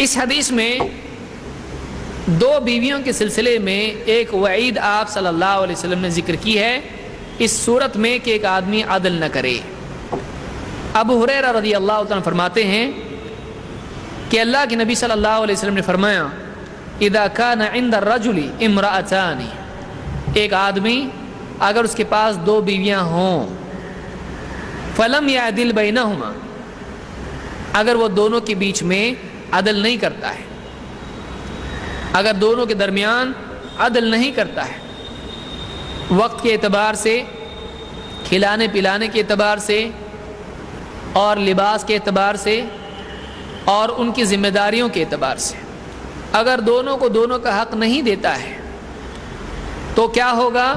اس حدیث میں دو بیویوں کے سلسلے میں ایک وعید آپ صلی اللہ علیہ وسلم نے ذکر کی ہے اس صورت میں کہ ایک آدمی عدل نہ کرے۔ ابو ہریرہ رضی اللہ عنہ فرماتے ہیں کہ اللہ کے نبی صلی اللہ علیہ وسلم نے فرمایا اذا كان عند الرجل امرأتان، ایک آدمی اگر اس کے پاس دو بیویاں ہوں، فلم يعدل بینہما، اگر وہ دونوں کے بیچ میں عدل نہیں کرتا ہے، اگر دونوں کے درمیان عدل نہیں کرتا ہے، وقت کے اعتبار سے، کھلانے پلانے کے اعتبار سے، اور لباس کے اعتبار سے، اور ان کی ذمہ داریوں کے اعتبار سے اگر دونوں کو دونوں کا حق نہیں دیتا ہے تو کیا ہوگا؟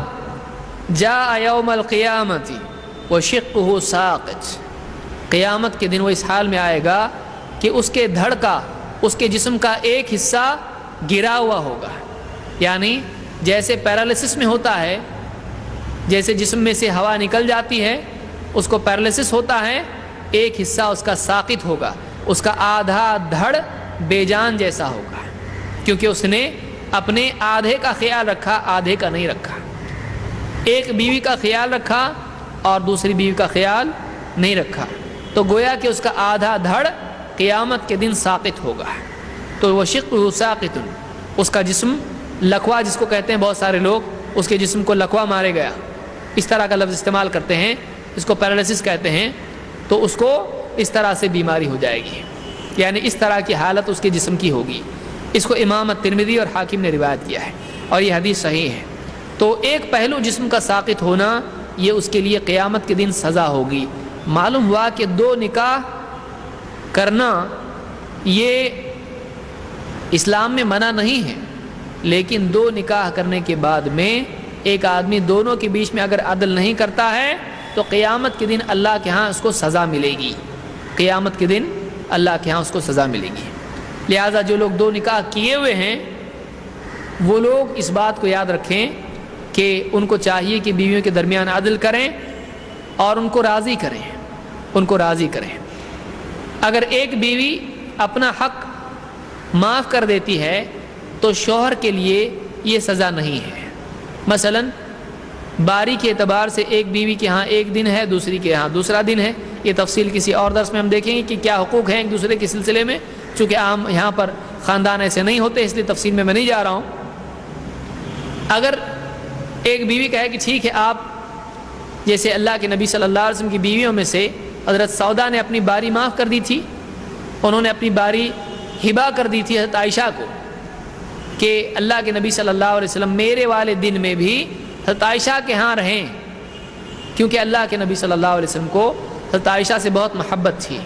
جاء یوم القیامت وشقہ ساقط، قیامت کے دن وہ اس حال میں آئے گا کہ اس کے دھڑ کا، اس کے جسم کا ایک حصہ گرا ہوا ہوگا، یعنی جیسے پیرالسس میں ہوتا ہے، جیسے جسم میں سے ہوا نکل جاتی ہے اس کو پیرالسس ہوتا ہے، ایک حصہ اس کا ساقط ہوگا، اس کا آدھا دھڑ بے جان جیسا ہوگا، کیونکہ اس نے اپنے آدھے کا خیال رکھا، آدھے کا نہیں رکھا، ایک بیوی کا خیال رکھا اور دوسری بیوی کا خیال نہیں رکھا، تو گویا کہ اس کا آدھا دھڑ قیامت کے دن ساقط ہوگا۔ تو وہ شقہ ساقط، اس کا جسم لکوا جس کو کہتے ہیں بہت سارے لوگ، اس کے جسم کو لکوا مارے گیا، اس طرح کا لفظ استعمال کرتے ہیں، اس کو پیرالسس کہتے ہیں، تو اس کو اس طرح سے بیماری ہو جائے گی، یعنی اس طرح کی حالت اس کے جسم کی ہوگی۔ اس کو امام الترمذی اور حاکم نے روایت کیا ہے اور یہ حدیث صحیح ہے۔ تو ایک پہلو جسم کا ساقط ہونا یہ اس کے لیے قیامت کے دن سزا ہوگی۔ معلوم ہوا کہ دو نکاح کرنا یہ اسلام میں منع نہیں ہے، لیکن دو نکاح کرنے کے بعد میں ایک آدمی دونوں کے بیچ میں اگر عدل نہیں کرتا ہے تو قیامت کے دن اللہ کے ہاں اس کو سزا ملے گی، قیامت کے دن اللہ کے ہاں اس کو سزا ملے گی۔ لہٰذا جو لوگ دو نکاح کیے ہوئے ہیں وہ لوگ اس بات کو یاد رکھیں کہ ان کو چاہیے کہ بیویوں کے درمیان عدل کریں اور ان کو راضی کریں، ان کو راضی کریں۔ اگر ایک بیوی اپنا حق معاف کر دیتی ہے تو شوہر کے لیے یہ سزا نہیں ہے۔ مثلا باری کے اعتبار سے ایک بیوی کے ہاں ایک دن ہے، دوسری کے ہاں دوسرا دن ہے، یہ تفصیل کسی اور درس میں ہم دیکھیں گے کہ کیا حقوق ہیں ایک دوسرے کے سلسلے میں، چونکہ عام یہاں پر خاندان ایسے نہیں ہوتے اس لیے تفصیل میں نہیں جا رہا ہوں۔ اگر ایک بیوی کہے کہ ٹھیک ہے آپ، جیسے اللہ کے نبی صلی اللہ علیہ وسلم کی بیویوں میں سے حضرت سودا نے اپنی باری معاف کر دی تھی، انہوں نے اپنی باری ہبا کر دی تھی حضرت عائشہ کو کہ اللہ کے نبی صلی اللہ علیہ وسلم میرے والے دن میں بھی حضرت عائشہ کے ہاں رہیں، کیونکہ اللہ کے نبی صلی اللہ علیہ وسلم کو حضرت عائشہ سے بہت محبت تھی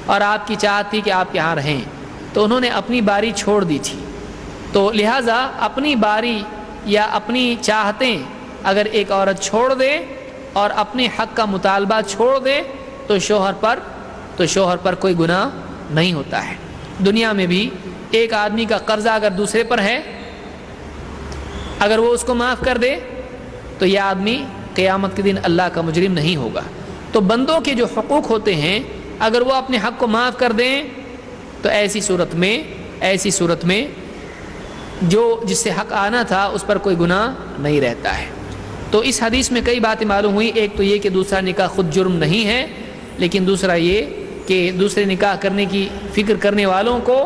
اور آپ کی چاہت تھی کہ آپ کے ہاں رہیں، تو انہوں نے اپنی باری چھوڑ دی تھی۔ تو لہٰذا اپنی باری یا اپنی چاہتیں اگر ایک عورت چھوڑ دے اور اپنے حق کا مطالبہ چھوڑ دے تو شوہر پر کوئی گناہ نہیں ہوتا ہے۔ دنیا میں بھی ایک آدمی کا قرضہ اگر دوسرے پر ہے، اگر وہ اس کو معاف کر دے تو یہ آدمی قیامت کے دن اللہ کا مجرم نہیں ہوگا۔ تو بندوں کے جو حقوق ہوتے ہیں اگر وہ اپنے حق کو معاف کر دیں تو ایسی صورت میں جو جس سے حق آنا تھا اس پر کوئی گناہ نہیں رہتا ہے۔ تو اس حدیث میں کئی باتیں معلوم ہوئی، ایک تو یہ کہ دوسرا نکاح خود جرم نہیں ہے، لیکن دوسرا یہ کہ دوسرے نکاح کرنے کی فکر کرنے والوں کو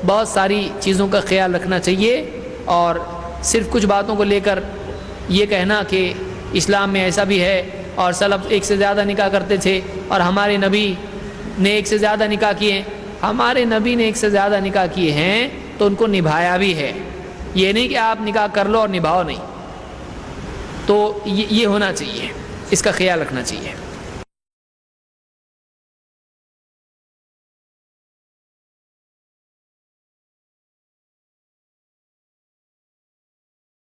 بہت ساری چیزوں کا خیال رکھنا چاہیے، اور صرف کچھ باتوں کو لے کر یہ کہنا کہ اسلام میں ایسا بھی ہے اور سلف ایک سے زیادہ نکاح کرتے تھے اور ہمارے نبی نے ایک سے زیادہ نکاح کیے ہیں، ہمارے نبی نے ایک سے زیادہ نکاح کیے ہیں تو ان کو نبھایا بھی ہے، یہ نہیں کہ آپ نکاح کر لو اور نبھاؤ نہیں۔ تو یہ ہونا چاہیے، اس کا خیال رکھنا چاہیے۔